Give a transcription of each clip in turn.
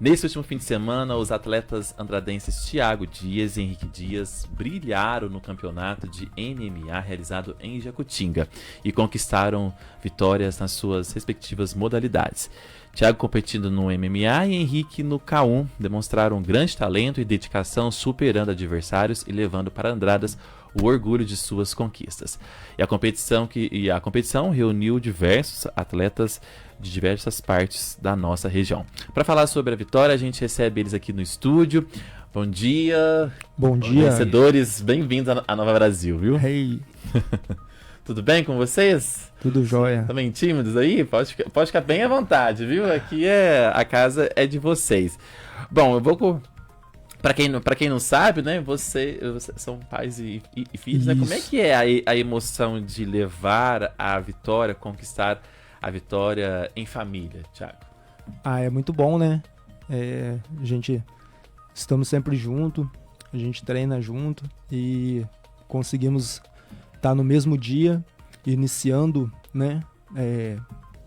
Nesse último fim de semana, os atletas andradenses Thiago Dias e Henrique Dias brilharam no campeonato de MMA realizado em Jacutinga e conquistaram vitórias nas suas respectivas modalidades. Thiago competindo no MMA e Henrique no K1 demonstraram grande talento e dedicação, superando adversários e levando para Andradas o orgulho de suas conquistas. E a competição reuniu diversos atletas de diversas partes da nossa região. Para falar sobre a vitória, a gente recebe eles aqui no estúdio. Bom dia. Bom dia. Vencedores, bem-vindos à Nova Brasil, viu? Hey. Tudo bem com vocês? Tudo jóia. Também tímidos aí? Pode ficar bem à vontade, viu? Aqui a casa é de vocês. Bom, eu vou... Pra quem não sabe, né? Vocês são pais e filhos, né? Como é que é a emoção de levar a vitória, conquistar a vitória em família, Thiago? É muito bom, né? Estamos sempre junto, a gente treina junto e conseguimos estar no mesmo dia, iniciando, né?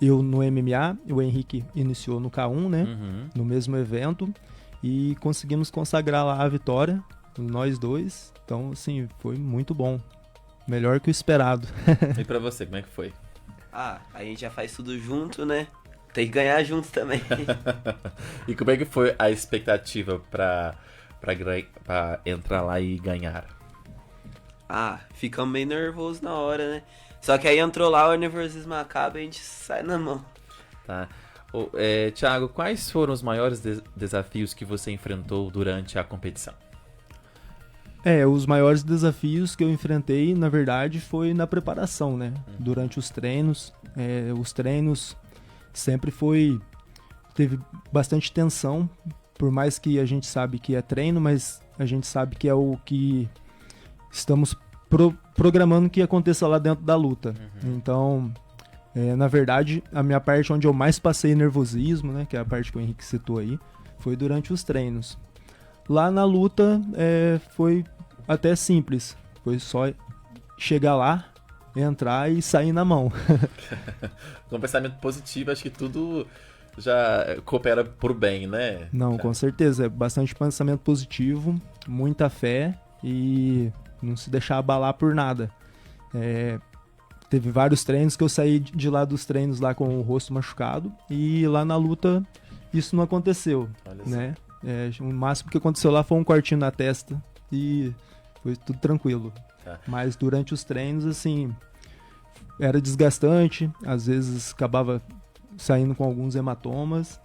Eu no MMA, o Henrique iniciou no K1, né? Uhum. No mesmo evento. E conseguimos consagrar lá a vitória, nós dois. Então, assim, foi muito bom. Melhor que o esperado. E pra você, como é que foi? A gente já faz tudo junto, né? Tem que ganhar junto também. E como é que foi a expectativa pra entrar lá e ganhar? Ficamos meio nervosos na hora, né? Só que aí entrou lá, o nervosismo acaba e a gente sai na mão. Tá. Thiago, quais foram os maiores desafios que você enfrentou durante a competição? Os maiores desafios que eu enfrentei, na verdade, foi na preparação, né? Durante os treinos. Os treinos sempre teve bastante tensão, por mais que a gente sabe que é treino, mas a gente sabe que é o que estamos programando que aconteça lá dentro da luta. Então... na verdade, a minha parte onde eu mais passei nervosismo, né, que é a parte que o Henrique citou aí, foi durante os treinos. Lá na luta foi até simples, foi só chegar lá, entrar e sair na mão. Com pensamento positivo, acho que tudo já coopera por bem, né? Não, com certeza, é bastante pensamento positivo, muita fé e não se deixar abalar por nada. Teve vários treinos que eu saí de lá dos treinos lá com o rosto machucado e lá na luta isso não aconteceu, né? O máximo que aconteceu lá foi um cortinho na testa e foi tudo tranquilo. Tá. Mas durante os treinos, assim, era desgastante, às vezes acabava saindo com alguns hematomas,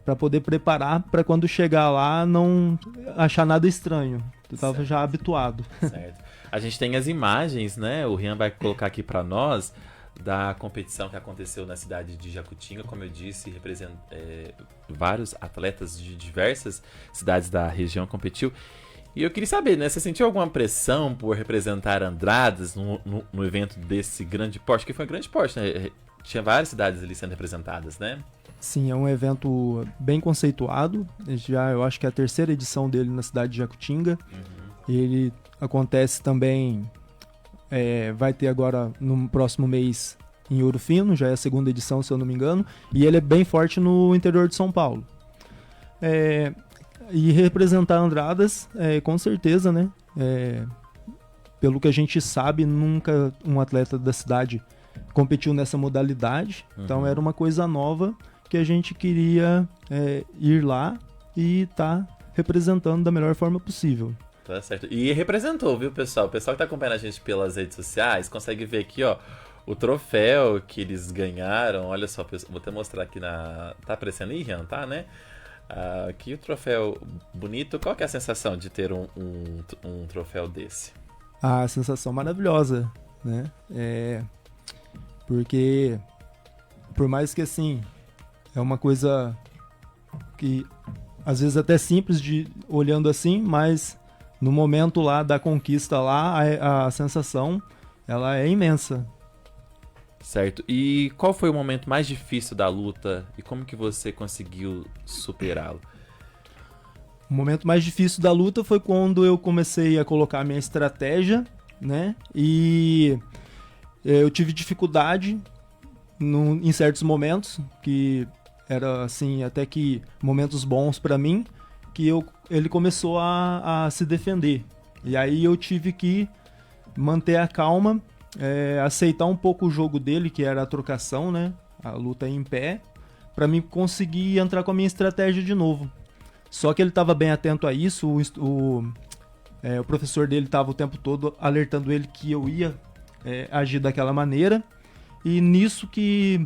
para poder preparar para quando chegar lá não achar nada estranho. Eu estava já habituado. Certo. A gente tem as imagens, né? O Rian vai colocar aqui para nós da competição que aconteceu na cidade de Jacutinga, como eu disse, vários atletas de diversas cidades da região competiu. E eu queria saber, né? Você sentiu alguma pressão por representar Andradas no evento desse grande porte? Que foi um grande porte, né? Tinha várias cidades ali sendo representadas, né? Sim, é um evento bem conceituado. Eu acho que é a terceira edição dele na cidade de Jacutinga. Ele acontece também, vai ter agora no próximo mês em Ouro Fino, já é a segunda edição, se eu não me engano, e ele é bem forte no interior de São Paulo. E representar Andradas, com certeza, né? Pelo que a gente sabe, nunca um atleta da cidade competiu nessa modalidade, então era uma coisa nova que a gente queria ir lá e estar representando da melhor forma possível. Tá certo. E representou, viu, pessoal? O pessoal que tá acompanhando a gente pelas redes sociais consegue ver aqui, ó, o troféu que eles ganharam. Olha só, vou até mostrar aqui na... Tá aparecendo aí, Rian? Tá, né? Aqui o troféu bonito. Qual que é a sensação de ter um troféu desse? A sensação maravilhosa, né? Porque, por mais que, assim, é uma coisa que, às vezes, até simples de olhando assim, mas... No momento lá da conquista lá, a sensação, ela é imensa. Certo. E qual foi o momento mais difícil da luta e como que você conseguiu superá-lo? O momento mais difícil da luta foi quando eu comecei a colocar a minha estratégia, né? E eu tive dificuldade em certos momentos, que era assim, até que momentos bons pra mim, que ele começou a se defender. E aí eu tive que manter a calma, aceitar um pouco o jogo dele, que era a trocação, né? A luta em pé, pra mim conseguir entrar com a minha estratégia de novo. Só que ele estava bem atento a isso, o professor dele estava o tempo todo alertando ele que eu ia agir daquela maneira, e nisso que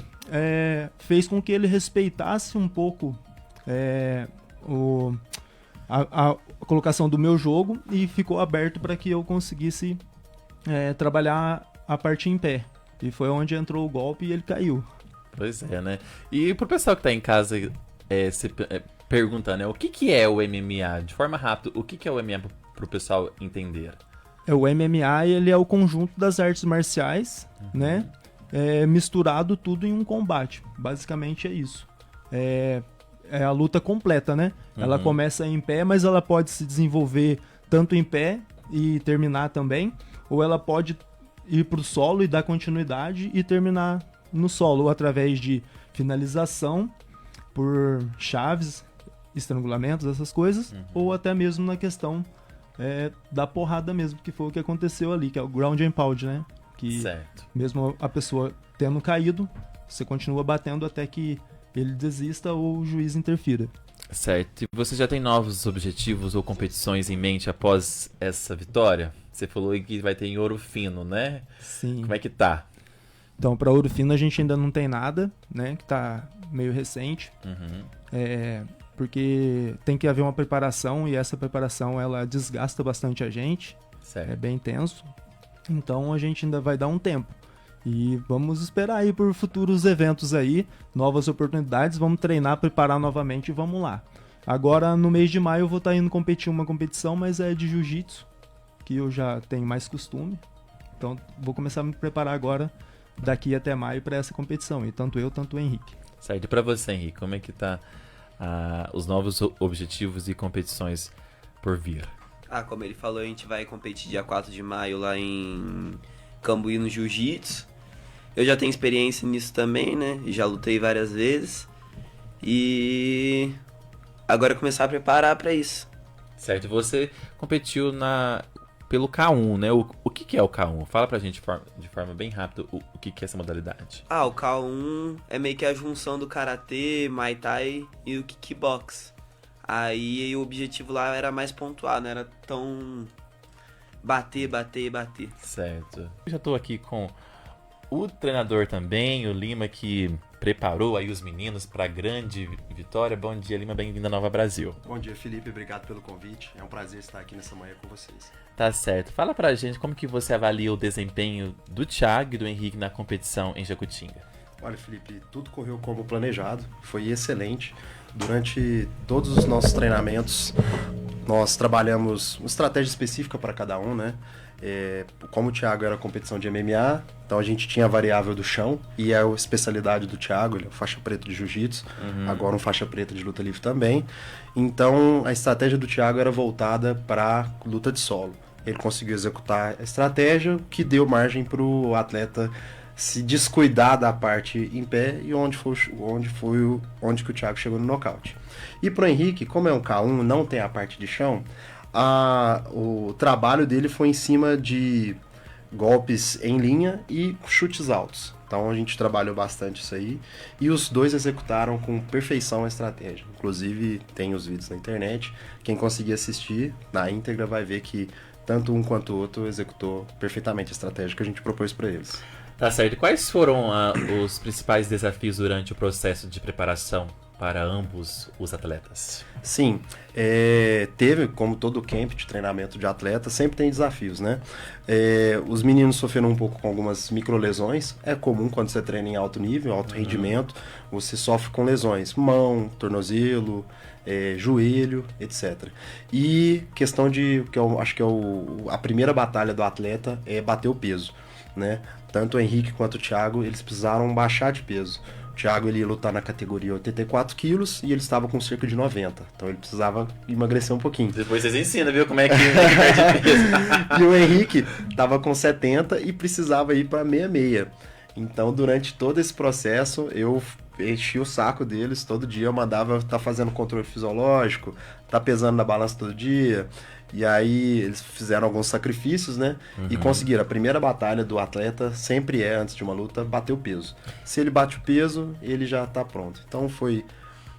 fez com que ele respeitasse um pouco a colocação do meu jogo e ficou aberto para que eu conseguisse trabalhar a parte em pé. E foi onde entrou o golpe e ele caiu. Pois é, né? E pro pessoal que tá em casa perguntando, né? O que é o MMA? De forma rápida, o que é o MMA pro pessoal entender? O MMA, ele é o conjunto das artes marciais, né? Misturado tudo em um combate. Basicamente é isso. É a luta completa, né? Ela começa em pé, mas ela pode se desenvolver tanto em pé e terminar também, ou ela pode ir pro solo e dar continuidade e terminar no solo, ou através de finalização por chaves, estrangulamentos, essas coisas, ou até mesmo na questão da porrada mesmo, que foi o que aconteceu ali, que é o ground and pound, né? Que certo. Mesmo a pessoa tendo caído, você continua batendo até que ele desista ou o juiz interfira. Certo. E você já tem novos objetivos ou competições em mente após essa vitória? Você falou que vai ter em Ouro Fino, né? Sim. Como é que tá? Então, para Ouro Fino a gente ainda não tem nada, né? Que tá meio recente. Porque tem que haver uma preparação e essa preparação ela desgasta bastante a gente. Certo. É bem intenso. Então a gente ainda vai dar um tempo. E vamos esperar aí por futuros eventos aí, novas oportunidades, vamos treinar, preparar novamente e vamos lá. Agora no mês de maio eu vou estar indo competir uma competição, mas é de jiu-jitsu, que eu já tenho mais costume. Então vou começar a me preparar agora, daqui até maio, para essa competição. E tanto eu, tanto o Henrique. Certo. E pra você, Henrique, como é que tá os novos objetivos e competições por vir? Como ele falou, a gente vai competir dia 4 de maio lá em Cambuí no Jiu-Jitsu. Eu já tenho experiência nisso também, né? Já lutei várias vezes. E agora começar a preparar pra isso. Certo. Você competiu pelo K1, né? O que é o K1? Fala pra gente de forma bem rápida o que é essa modalidade. O K1 é meio que a junção do Karatê, Muay Thai e o Kickbox. Aí o objetivo lá era mais pontuar, não era tão bater. Certo. Eu já tô aqui com o treinador também, o Lima, que preparou aí os meninos para a grande vitória. Bom dia, Lima, bem-vindo à Nova Brasil. Bom dia, Felipe, obrigado pelo convite. É um prazer estar aqui nessa manhã com vocês. Tá certo. Fala pra gente como que você avalia o desempenho do Thiago e do Henrique na competição em Jacutinga. Olha, Felipe, tudo correu como planejado, foi excelente. Durante todos os nossos treinamentos, nós trabalhamos uma estratégia específica para cada um, né? Como o Thiago era competição de MMA, então a gente tinha a variável do chão, e a especialidade do Thiago, ele é faixa preta de jiu-jitsu, agora um faixa preta de luta livre também. Então a estratégia do Thiago era voltada para luta de solo. Ele conseguiu executar a estratégia, que deu margem para o atleta se descuidar da parte em pé e onde que o Thiago chegou no nocaute. E pro Henrique, como é um K1, não tem a parte de chão, o trabalho dele foi em cima de golpes em linha e chutes altos. Então a gente trabalhou bastante isso aí e os dois executaram com perfeição a estratégia. Inclusive tem os vídeos na internet, quem conseguir assistir na íntegra vai ver que tanto um quanto o outro executou perfeitamente a estratégia que a gente propôs para eles. Tá certo. Quais foram os principais desafios durante o processo de preparação para ambos os atletas? Sim, teve, como todo camp de treinamento de atleta, sempre tem desafios, né? Os meninos sofreram um pouco com algumas microlesões. É comum quando você treina em alto nível, alto rendimento, você sofre com lesões, mão, tornozelo, joelho, etc. E questão que eu acho que é a primeira batalha do atleta é bater o peso, né? Tanto o Henrique quanto o Thiago, eles precisaram baixar de peso. O Thiago ele ia lutar na categoria 84 quilos e ele estava com cerca de 90. Então ele precisava emagrecer um pouquinho. Depois vocês ensinam, viu, como é que perde peso. E o Henrique estava com 70 e precisava ir para 66. Então durante todo esse processo eu enchia o saco deles todo dia. Eu mandava tá fazendo controle fisiológico, tá pesando na balança todo dia. E aí eles fizeram alguns sacrifícios, né? E conseguiram. A primeira batalha do atleta sempre antes de uma luta, bater o peso. Se ele bate o peso, ele já tá pronto. Então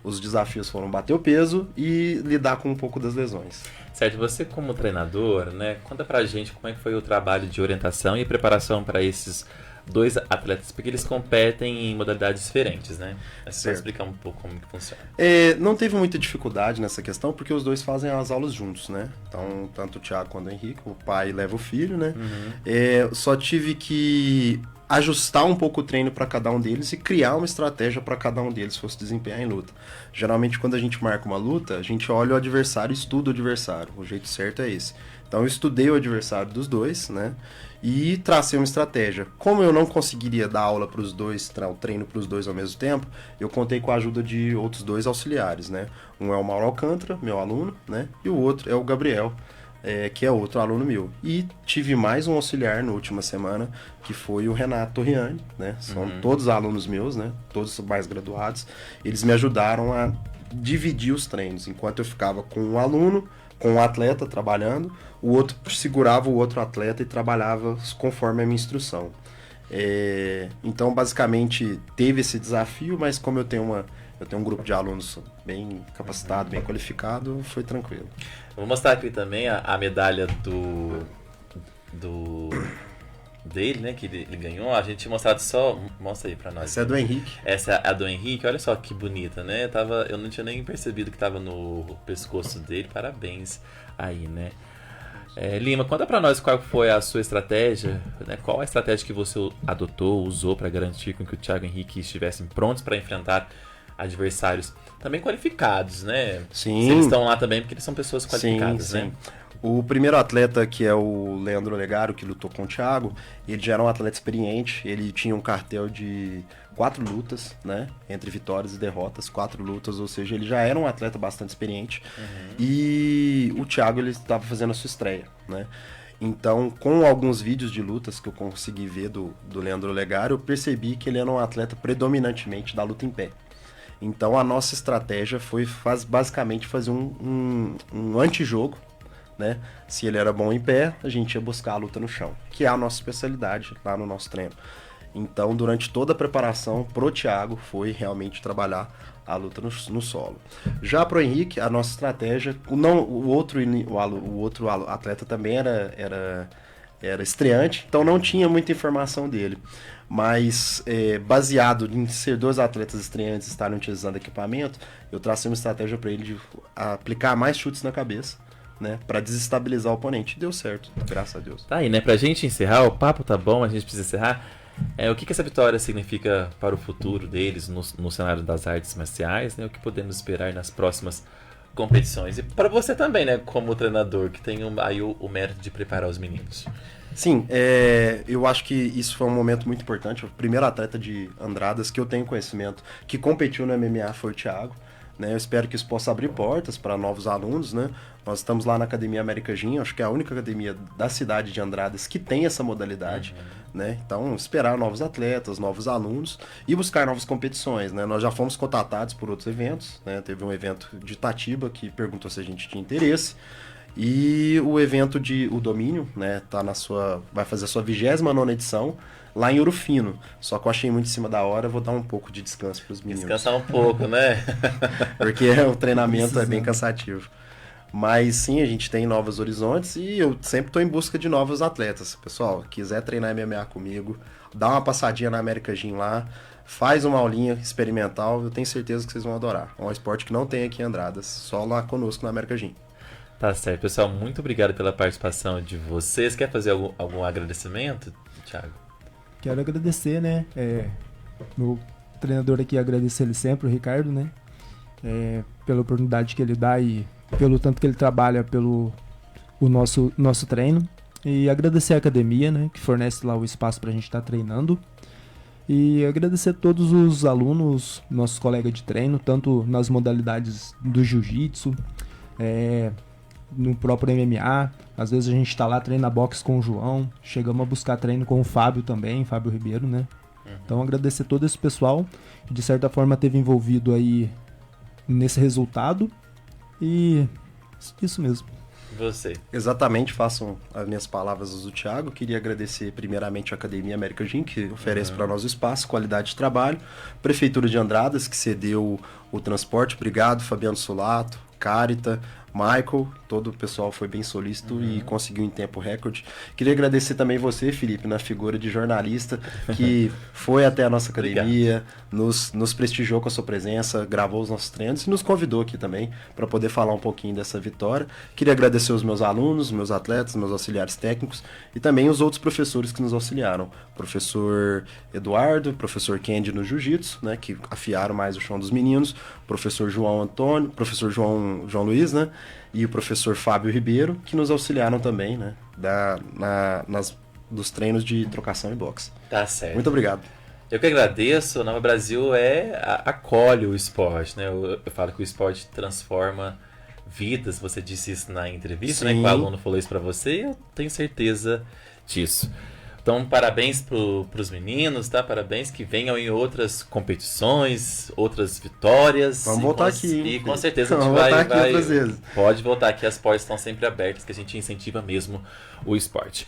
os desafios foram bater o peso e lidar com um pouco das lesões. Certo, você como treinador, né? Conta pra gente como é que foi o trabalho de orientação e preparação para esses dois atletas, porque eles competem em modalidades diferentes, né? É só explicar um pouco como que funciona. Não teve muita dificuldade nessa questão, porque os dois fazem as aulas juntos, né? Então, tanto o Thiago quanto o Henrique, o pai leva o filho, né? Só tive que ajustar um pouco o treino para cada um deles e criar uma estratégia para cada um deles fosse desempenhar em luta. Geralmente, quando a gente marca uma luta, a gente olha o adversário e estuda o adversário. O jeito certo é esse. Então, eu estudei o adversário dos dois, né? E tracei uma estratégia. Como eu não conseguiria dar aula para os dois, o treino para os dois ao mesmo tempo, eu contei com a ajuda de outros dois auxiliares, né? Um é o Mauro Alcântara, meu aluno, né? E o outro é o Gabriel, que é outro aluno meu. E tive mais um auxiliar na última semana, que foi o Renato Torriani, né? São todos alunos meus, né? Todos mais graduados. Eles me ajudaram a dividir os treinos. Enquanto eu ficava com um aluno, com um atleta trabalhando, o outro segurava o outro atleta e trabalhava conforme a minha instrução. Então, basicamente, teve esse desafio, mas como eu tenho um grupo de alunos bem capacitado, bem qualificado, foi tranquilo. Vou mostrar aqui também a medalha dele, né, que ele ganhou. A gente tinha mostrado só... Mostra aí pra nós. Essa é do Henrique. Essa é a do Henrique. Olha só que bonita, né? Eu não tinha nem percebido que tava no pescoço dele. Parabéns aí, né? Lima, conta pra nós qual foi a sua estratégia, né? Qual a estratégia que você adotou, usou para garantir com que o Thiago e o Henrique estivessem prontos para enfrentar adversários também qualificados, né? Sim. Se eles estão lá também porque eles são pessoas qualificadas, sim. né? O primeiro atleta, que é o Leandro Legaro, que lutou com o Thiago, ele já era um atleta experiente, ele tinha um cartel de 4 lutas, né? Entre vitórias e derrotas, 4 lutas, ou seja, ele já era um atleta bastante experiente. E o Thiago, ele estava fazendo a sua estreia, né? Então, com alguns vídeos de lutas que eu consegui ver do Leandro Legaro, eu percebi que ele era um atleta predominantemente da luta em pé. Então, a nossa estratégia foi basicamente fazer um antijogo, né? Se ele era bom em pé, a gente ia buscar a luta no chão, que é a nossa especialidade lá no nosso treino. Então, durante toda a preparação pro Thiago, foi realmente trabalhar a luta no solo. Já pro Henrique, a nossa estratégia... O outro atleta também era estreante, então não tinha muita informação dele. Mas, baseado em ser 2 atletas estreantes e estarem utilizando equipamento, eu tracei uma estratégia para ele de aplicar mais chutes na cabeça, né, para desestabilizar o oponente. Deu certo, graças a Deus. Tá aí, né? Pra gente encerrar, o papo tá bom, a gente precisa encerrar. O que essa vitória significa para o futuro deles no cenário das artes marciais, né? O que podemos esperar nas próximas competições? E para você também, né? Como treinador, que tem aí o mérito de preparar os meninos. Sim, eu acho que isso foi um momento muito importante. O primeiro atleta de Andradas que eu tenho conhecimento que competiu no MMA foi o Thiago. Né? Eu espero que isso possa abrir portas para novos alunos, né? Nós estamos lá na Academia América Gym, acho que é a única academia da cidade de Andradas que tem essa modalidade, né? Então, esperar novos atletas, novos alunos e buscar novas competições, né? Nós já fomos contatados por outros eventos, né? Teve um evento de Itatiba que perguntou se a gente tinha interesse. E o evento o Domínio, né, vai fazer a sua 29ª edição lá em Ouro Fino. Só que eu achei muito em cima da hora, vou dar um pouco de descanso para os meninos. Descansar um pouco, né? Porque o treinamento é bem cansativo. Mas sim, a gente tem novos horizontes e eu sempre estou em busca de novos atletas. Pessoal, quiser treinar MMA comigo, dá uma passadinha na América Gym lá, faz uma aulinha experimental, eu tenho certeza que vocês vão adorar. É um esporte que não tem aqui em Andradas, só lá conosco na América Gym. Tá certo, pessoal, muito obrigado pela participação de vocês. Quer fazer algum agradecimento, Thiago? Quero agradecer, né? Meu treinador aqui, agradecer ele sempre, o Ricardo, né? Pela oportunidade que ele dá e pelo tanto que ele trabalha pelo o nosso treino. E agradecer a academia, né? Que fornece lá o espaço pra gente estar treinando. E agradecer a todos os alunos, nossos colegas de treino, tanto nas modalidades do jiu-jitsu, no próprio MMA. Às vezes a gente tá lá, treina boxe com o João, chegamos a buscar treino com o Fábio também, Fábio Ribeiro, né? Então agradecer todo esse pessoal que de certa forma teve envolvido aí nesse resultado e isso mesmo. Você. Exatamente, façam as minhas palavras do Thiago. Queria agradecer primeiramente a Academia América Gym, que oferece para nós o espaço, qualidade de trabalho. Prefeitura de Andradas, que cedeu o transporte. Obrigado, Fabiano Sulato, Carita, Michael, todo o pessoal foi bem solícito e conseguiu em tempo recorde. Queria agradecer também você, Felipe, na figura de jornalista, que foi até a nossa academia, nos prestigiou com a sua presença, gravou os nossos treinos e nos convidou aqui também para poder falar um pouquinho dessa vitória. Queria agradecer os meus alunos, meus atletas, meus auxiliares técnicos e também os outros professores que nos auxiliaram. Professor Eduardo, professor Kendi no Jiu-Jitsu, né, que afiaram mais o chão dos meninos, professor João Antônio, professor João Luiz, né, e o professor Fábio Ribeiro, que nos auxiliaram também, né, dos treinos de trocação e boxe. Tá certo. Muito obrigado. Eu que agradeço. O Nova Brasil acolhe o esporte, né? Eu falo que o esporte transforma vidas. Você disse isso na entrevista, né? Que o aluno falou isso pra você e eu tenho certeza disso. Então, parabéns pros meninos, tá? Parabéns, que venham em outras competições, outras vitórias. Vamos voltar aqui, hein? E com certeza a Vamos gente voltar aqui outras vezes. Pode voltar aqui, as portas estão sempre abertas, que a gente incentiva mesmo o esporte.